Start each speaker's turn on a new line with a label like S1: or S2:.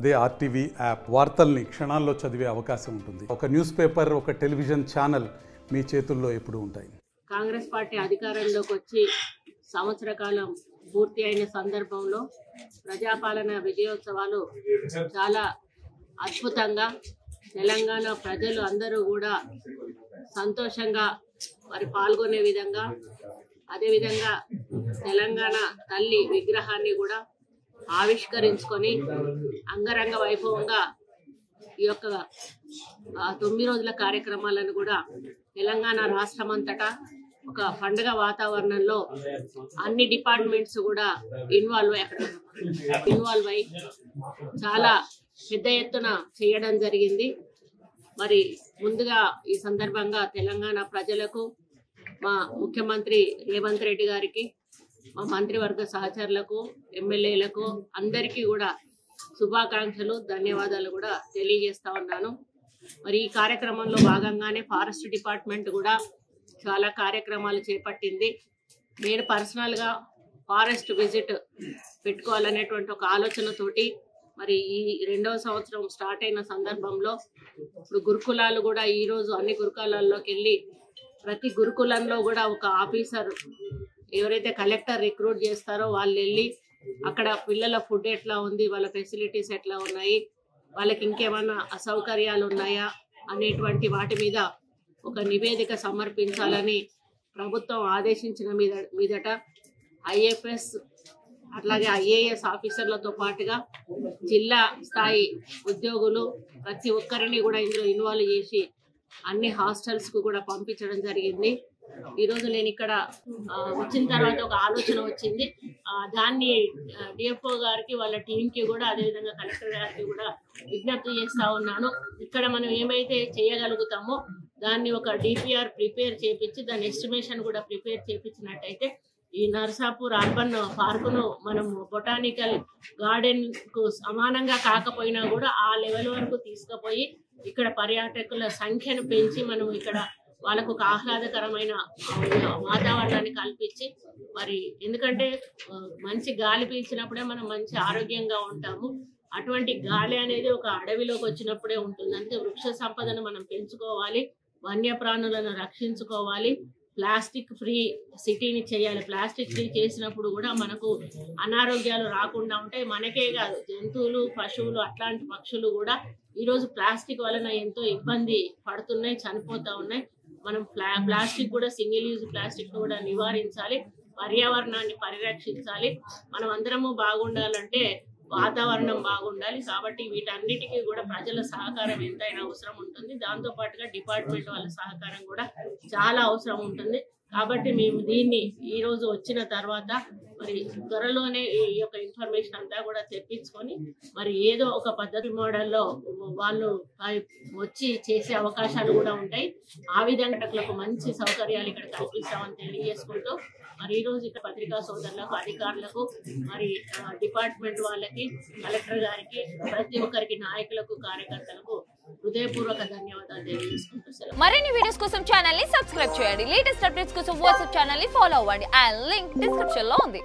S1: అదే RTV app వార్తల్ని క్షణాల్లో చదివే అవకాశం ఉంటుంది. ఒక న్యూస్ పేపర్, ఒక టెలివిజన్ ఛానల్ మీ చేతుల్లో ఎప్పుడూ ఉంటాయి.
S2: కాంగ్రెస్ పార్టీ అధికారంలోకి వచ్చి సంవత్సర కాలం పూర్తి అయిన సందర్భంలో ప్రజాపాలన విజయోత్సవాలు చాలా అద్భుతంగా తెలంగాణ ప్రజలు అందరూ కూడా సంతోషంగా మరి పాల్గొనే విధంగా, అదేవిధంగా తెలంగాణ తల్లి విగ్రహాన్ని కూడా ఆవిష్కరించుకొని అంగరంగ వైభవంగా ఈ యొక్క 9 రోజుల కార్యక్రమాలను కూడా తెలంగాణ రాష్ట్రం అంతటా ఒక పండుగ వాతావరణంలో అన్ని డిపార్ట్మెంట్స్ కూడా ఇన్వాల్వ్ అయి చాలా పెద్ద ఎత్తున చేయడం జరిగింది. మరి ముందుగా ఈ సందర్భంగా తెలంగాణ ప్రజలకు, మా ముఖ్యమంత్రి రేవంత్ రెడ్డి గారికి, మా మంత్రివర్గ సహచరులకు, ఎమ్మెల్యేలకు అందరికీ కూడా శుభాకాంక్షలు, ధన్యవాదాలు కూడా తెలియజేస్తా ఉన్నాను. మరి ఈ కార్యక్రమంలో భాగంగానే ఫారెస్ట్ డిపార్ట్మెంట్ కూడా చాలా కార్యక్రమాలు చేపట్టింది. నేను పర్సనల్గా ఫారెస్ట్ విజిట్ పెట్టుకోవాలనేటువంటి ఒక ఆలోచనతోటి మరి ఈ 2వ సంవత్సరం స్టార్ట్ అయిన సందర్భంలో ఇప్పుడు గురుకులాలు కూడా ఈరోజు అన్ని గురుకులాల్లోకి వెళ్ళి ప్రతి గురుకులంలో కూడా ఒక ఆఫీసర్ ఎవరైతే కలెక్టర్ రిక్రూట్ చేస్తారో వాళ్ళు వెళ్ళి అక్కడ పిల్లల ఫుడ్ ఎట్లా ఉంది, వాళ్ళ ఫెసిలిటీస్ ఎట్లా ఉన్నాయి, వాళ్ళకి ఇంకేమైనా అసౌకర్యాలు ఉన్నాయా అనేటువంటి వాటి మీద ఒక నివేదిక సమర్పించాలని ప్రభుత్వం ఆదేశించిన మీదట ఐఎఫ్ఎస్ అట్లాగే ఐఏఎస్ ఆఫీసర్లతో పాటుగా జిల్లా స్థాయి ఉద్యోగులు ప్రతి ఒక్కరిని కూడా ఇందులో ఇన్వాల్వ్ చేసి అన్ని హాస్టల్స్కు కూడా పంపించడం జరిగింది. ఈరోజు నేను ఇక్కడ వచ్చిన తర్వాత ఒక ఆలోచన వచ్చింది. దాన్ని డిఎఫ్ఓ గారికి, వాళ్ళ టీంకి కూడా, అదేవిధంగా కలెక్టర్ గారికి కూడా విజ్ఞప్తి చేస్తూ ఉన్నాను. ఇక్కడ మనం ఏమైతే చేయగలుగుతామో దాన్ని ఒక డిపిఆర్ ప్రిపేర్ చేపించి దాని ఎస్టిమేషన్ కూడా ప్రిపేర్ చేపించినట్టయితే ఈ నర్సాపూర్ అర్బన్ పార్కును మనం బొటానికల్ గార్డెన్కు సమానంగా కాకపోయినా కూడా ఆ లెవెల్ వరకు తీసుకుపోయి ఇక్కడ పర్యాటకుల సంఖ్యను పెంచి మనం ఇక్కడ వాళ్ళకు ఒక ఆహ్లాదకరమైన వాతావరణాన్ని కల్పించి, మరి ఎందుకంటే మంచి గాలి పీల్చినప్పుడే మనం మంచి ఆరోగ్యంగా ఉంటాము. అటువంటి గాలి అనేది ఒక అడవిలోకి వచ్చినప్పుడే ఉంటుంది. అంటే వృక్ష సంపదను మనం పెంచుకోవాలి, వన్యప్రాణులను రక్షించుకోవాలి, ప్లాస్టిక్ ఫ్రీ సిటీని చేయాలి. ప్లాస్టిక్ ఫ్రీ చేసినప్పుడు కూడా మనకు అనారోగ్యాలు రాకుండా ఉంటాయి. మనకే కాదు, జంతువులు, పశువులు, అట్లాంటి పక్షులు కూడా ఈరోజు ప్లాస్టిక్ వలన ఎంతో ఇబ్బంది పడుతున్నాయి, చనిపోతూ ఉన్నాయి. మనం ప్లాస్టిక్ కూడా, సింగిల్ యూజ్ ప్లాస్టిక్ కూడా నివారించాలి, పర్యావరణాన్ని పరిరక్షించాలి. మనం అందరము బాగుండాలంటే వాతావరణం బాగుండాలి. కాబట్టి వీటన్నిటికీ కూడా ప్రజల సహకారం ఎంతైనా అవసరం ఉంటుంది. దాంతోపాటుగా డిపార్ట్మెంట్ వాళ్ళ సహకారం కూడా చాలా అవసరం ఉంటుంది. కాబట్టి మేము దీన్ని ఈరోజు వచ్చిన తర్వాత మరి త్వరలోనే ఈ యొక్క ఇన్ఫర్మేషన్ అంతా కూడా తెప్పించుకొని మరి ఏదో ఒక పద్ధతి మోడల్లో వాళ్ళు వచ్చి చేసే అవకాశాలు కూడా ఉంటాయి. ఆ విధంగా మంచి సౌకర్యాలు ఇక్కడ కల్పిస్తామని తెలియజేసుకుంటూ మరి ఈరోజు ఇక్కడ పత్రికా సోదరులకు, అధికారులకు, మరి డిపార్ట్మెంట్ వాళ్ళకి, కలెక్టర్ గారికి, ప్రతి ఒక్కరికి, నాయకులకు, కార్యకర్తలకు హృదయపూర్వక ధన్యవాదాలు తెలియజేసుకుంటూ
S3: మరిన్ని వీడియోస్ కోసం ఛానల్ ని సబ్స్క్రైబ్ చేయండి. లేటెస్ట్ అప్డేట్స్ కోసం వాట్సాప్ ఛానల్ ని ఫాలో అవ్వండి. ఆ లింక్ డిస్క్రిప్షన్ లో ఉంది.